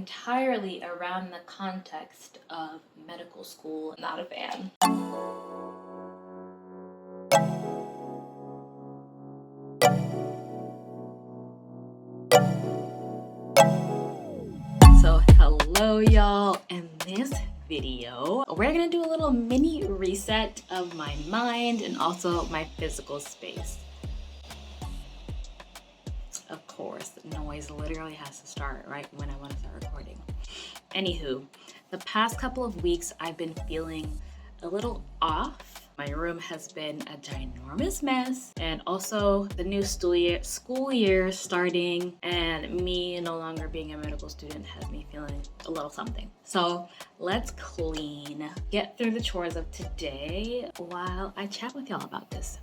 entirely around the context of medical school. Not a fan. So hello y'all. In this video, we're gonna do a little mini reset of my mind and also my physical space. Of course, noise literally has to start right when I want to start recording. Anywho, the past couple of weeks I've been feeling a little off. My room has been a ginormous mess, and also the new school year starting and me no longer being a medical student has me feeling a little something. So let's get through the chores of today while I chat with y'all about this.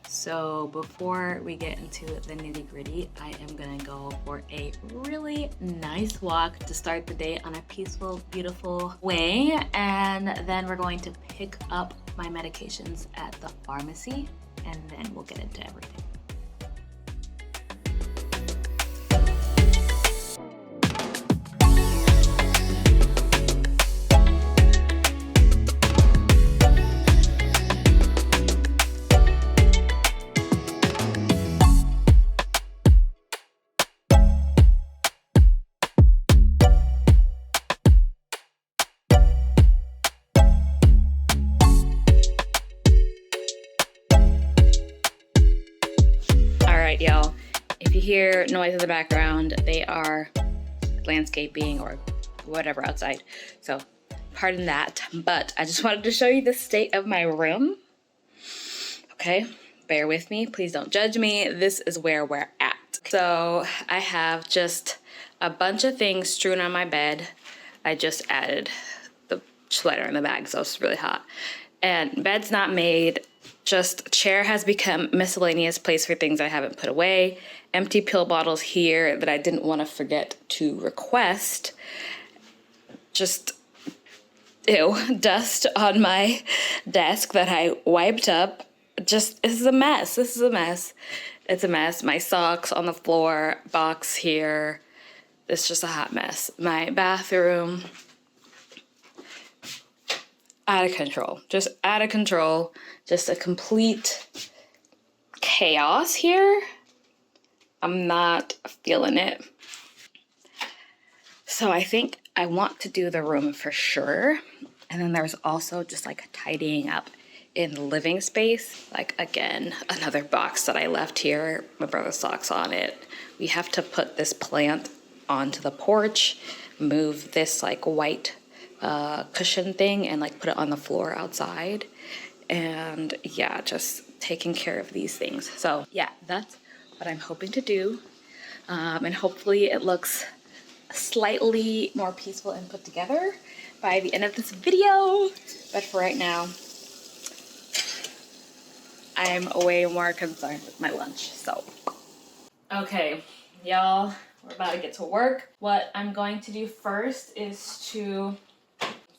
So before we get into the nitty-gritty, I am gonna go for a really nice walk to start the day on a peaceful, beautiful way. And then we're going to pick up my medications at the pharmacy, and then we'll get into everything. Y'all, if you hear noise in the background, they are landscaping or whatever outside, so pardon that. But I just wanted to show you the state of my room. Okay, bear with me, please don't judge me. This is where we're at. So I have just a bunch of things strewn on my bed. I just added the sweater in the bag, so it's really hot. And bed's not made. Just chair has become miscellaneous place for things I haven't put away. Empty pill bottles here that I didn't want to forget to request. Just, dust on my desk that I wiped up. Just, this is a mess. This is a mess. It's a mess. My socks on the floor, box here. It's just a hot mess. My bathroom. Out of control, just out of control, just a complete chaos here. I'm not feeling it. So I think I want to do the room for sure. And then there's also just like tidying up in the living space. Like again, another box that I left here, my brother's socks on it. We have to put this plant onto the porch, move this like white cushion thing and like put it on the floor outside. And yeah, just taking care of these things. So yeah, that's what I'm hoping to do. And hopefully it looks slightly more peaceful and put together by the end of this video. But for right now, I'm way more concerned with my lunch, so. Okay, y'all, we're about to get to work. What I'm going to do first is to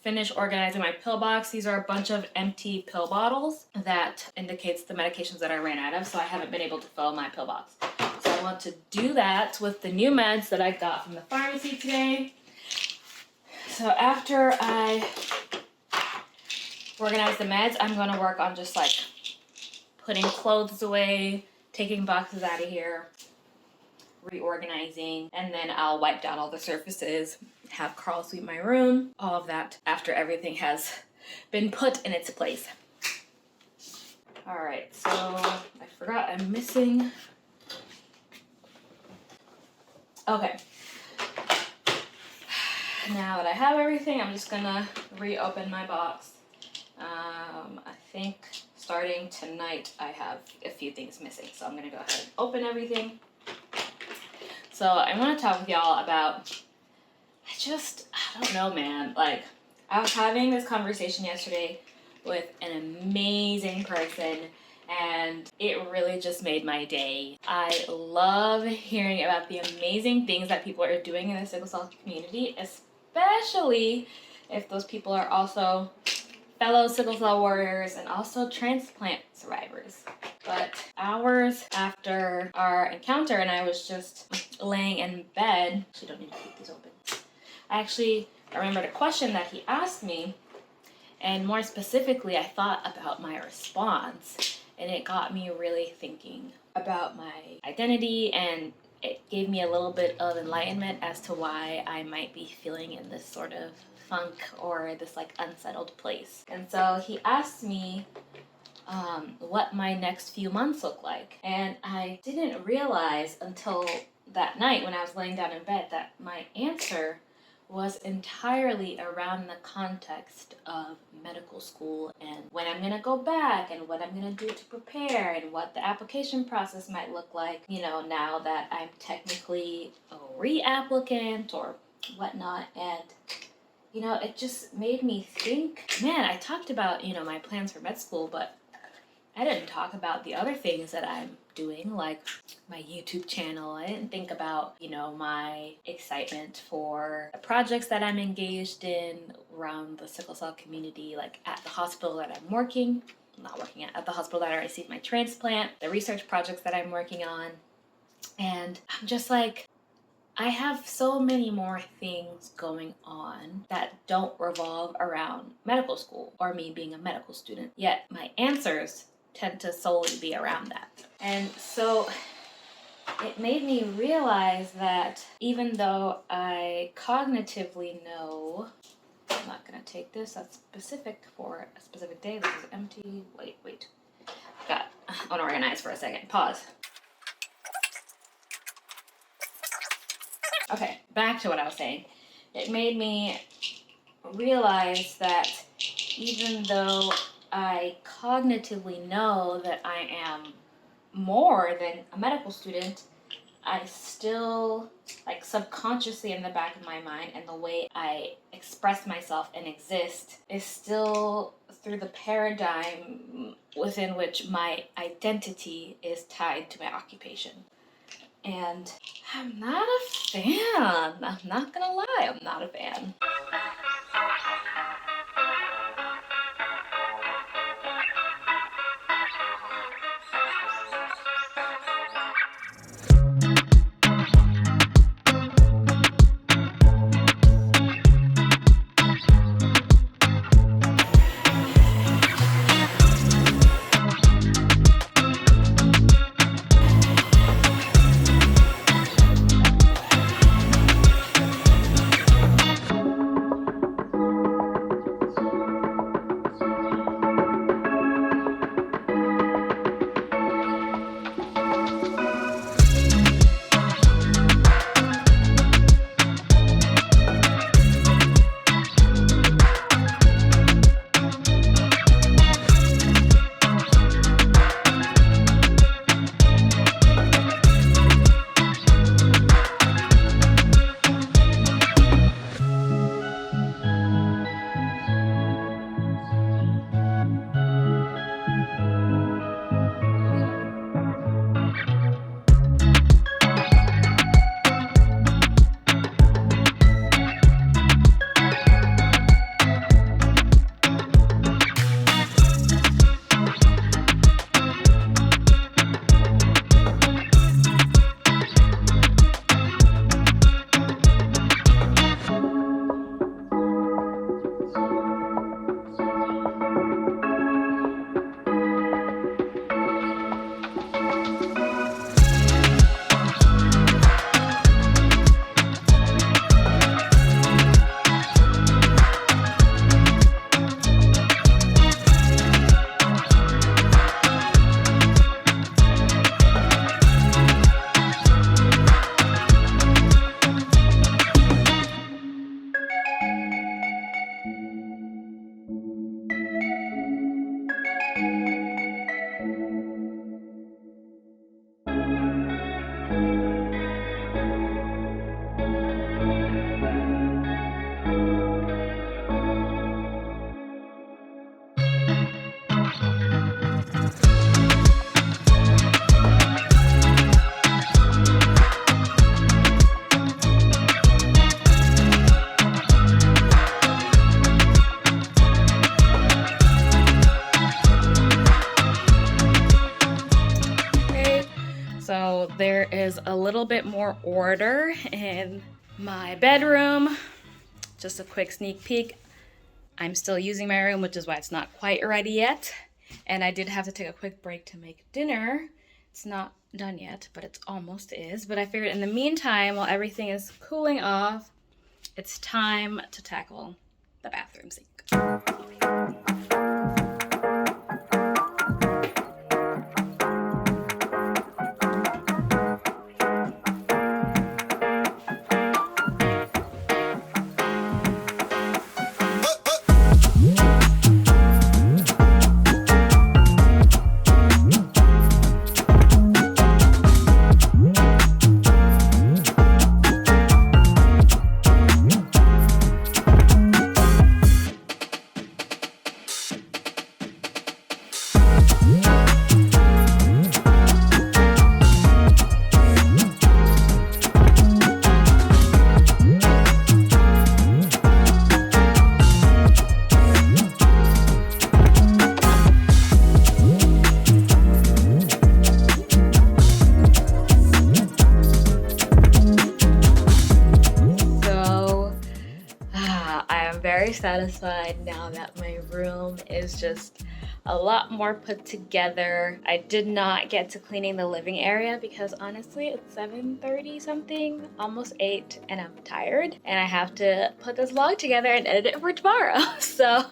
finish organizing my pill box. These are a bunch of empty pill bottles that indicates the medications that I ran out of, so I haven't been able to fill my pill box. So I want to do that with the new meds that I got from the pharmacy today. So after I organize the meds, I'm gonna work on just like putting clothes away, taking boxes out of here, reorganizing, and then I'll wipe down all the surfaces, have Carl sweep my room, all of that after everything has been put in its place. All right, so I forgot I'm missing. Okay. Now that I have everything, I'm just gonna reopen my box. I think starting tonight I have a few things missing, so I'm gonna go ahead and open everything. So I want to talk with y'all about, I don't know, man. Like, I was having this conversation yesterday with an amazing person, and it really just made my day. I love hearing about the amazing things that people are doing in the sickle cell community, especially if those people are also fellow sickle cell warriors and also transplant survivors. But hours after our encounter, and I was just laying in bed, actually don't need to keep these open, I actually remembered a question that he asked me, and more specifically, I thought about my response, and it got me really thinking about my identity, and it gave me a little bit of enlightenment as to why I might be feeling in this sort of funk or this like unsettled place. And so he asked me what my next few months look like. And I didn't realize until that night when I was laying down in bed that my answer was entirely around the context of medical school and when I'm gonna go back and what I'm gonna do to prepare and what the application process might look like, you know, now that I'm technically a reapplicant or whatnot. And you know, it just made me think, man, I talked about, you know, my plans for med school, but I didn't talk about the other things that I'm doing, like my YouTube channel. I didn't think about, you know, my excitement for the projects that I'm engaged in around the sickle cell community, like at the hospital that I'm working, not working at the hospital that I received my transplant, the research projects that I'm working on. And I'm just like, I have so many more things going on that don't revolve around medical school or me being a medical student, yet my answers tend to solely be around that. And so it made me realize that even though I cognitively know, I'm not going to take this, that's specific for a specific day, this is empty, wait, got unorganized for a second, pause. Okay, back to what I was saying. It made me realize that even though I cognitively know that I am more than a medical student, I still, like subconsciously in the back of my mind and the way I express myself and exist is still through the paradigm within which my identity is tied to my occupation. And I'm not a fan. I'm not gonna lie, I'm not a fan. There is a little bit more order in my bedroom. just a quick sneak peek. I'm still using my room, which is why it's not quite ready yet. And I did have to take a quick break to make dinner. It's not done yet, but it almost is. But I figured in the meantime, while everything is cooling off, it's time to tackle the bathroom sink. Very satisfied now that my room is just a lot more put together. I did not get to cleaning the living area because honestly it's 7:30 something, almost 8, and I'm tired and I have to put this vlog together and edit it for tomorrow. So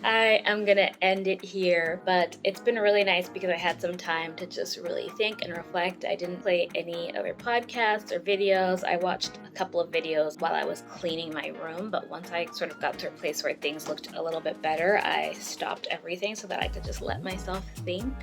I am gonna end it here, but it's been really nice because I had some time to just really think and reflect. I didn't play any other podcasts or videos. I watched a couple of videos while I was cleaning my room, but once I sort of got to a place where things looked a little bit better, I stopped everything so that I could just let myself think.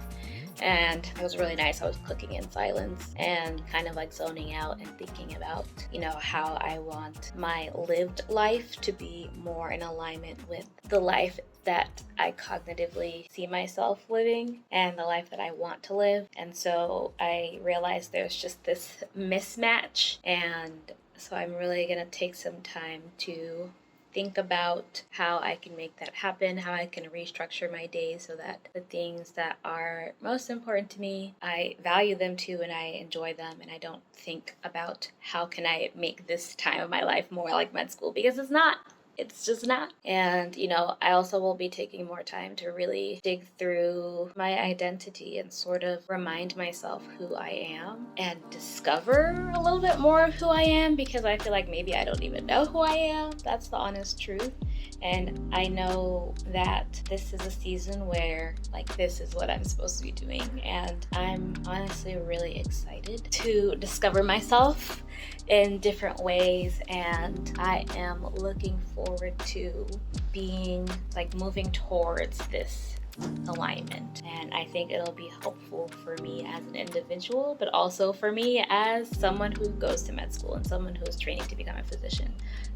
And it was really nice. I was cooking in silence and kind of like zoning out and thinking about, you know, how I want my lived life to be more in alignment with the life that I cognitively see myself living and the life that I want to live. And so I realized there's just this mismatch, and so I'm really gonna take some time to think about how I can make that happen, how I can restructure my days so that the things that are most important to me, I value them too and I enjoy them, and I don't think about how can I make this time of my life more like med school, because it's not. It's just not. And, you know, I also will be taking more time to really dig through my identity and sort of remind myself who I am and discover a little bit more of who I am, because I feel like maybe I don't even know who I am. That's the honest truth. And I know that this is a season where, like, this is what I'm supposed to be doing. And I'm honestly really excited to discover myself in different ways. And I am looking forward to being, like, moving towards this alignment. And I think it'll be helpful for me as an individual, but also for me as someone who goes to med school and someone who is training to become a physician.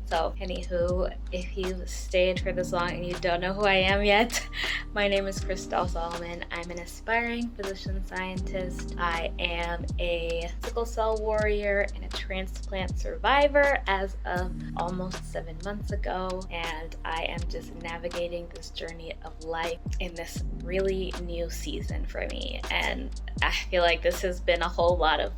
So anywho, if you've stayed for this long and you don't know who I am yet, my name is Christelle Salomon. I'm an aspiring physician scientist. I am a sickle cell warrior and a transplant survivor as of almost 7 months ago. And I am just navigating this journey of life in this really new season for me. And I feel like this has been a whole lot of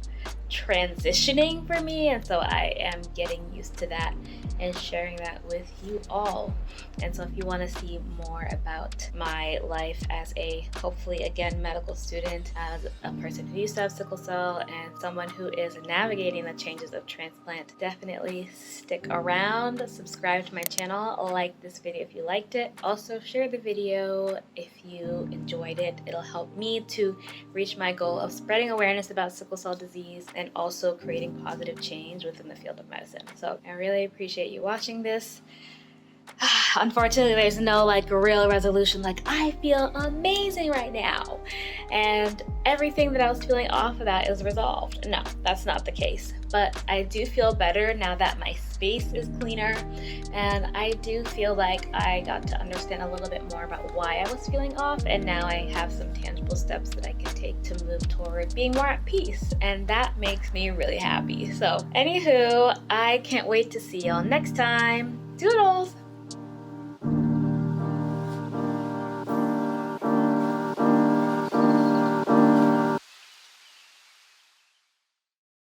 transitioning for me, and so I am getting used to that and sharing that with you all. And so if you want to see more about my life as a, hopefully again, medical student, as a person who used to have sickle cell and someone who is navigating the changes of transplant, definitely stick around, subscribe to my channel, like this video if you liked it. Also share the video if you enjoyed it. It'll help me to reach my goal of spreading awareness about sickle cell disease and also creating positive change within the field of medicine. So I really appreciate you watching this. Unfortunately, there's no like real resolution like I feel amazing right now and everything that I was feeling off of that is resolved. No, that's not the case. But I do feel better now that my space is cleaner, and I do feel like I got to understand a little bit more about why I was feeling off, and now I have some tangible steps that I can take to move toward being more at peace, and that makes me really happy. So anywho, I can't wait to see y'all next time. Doodles!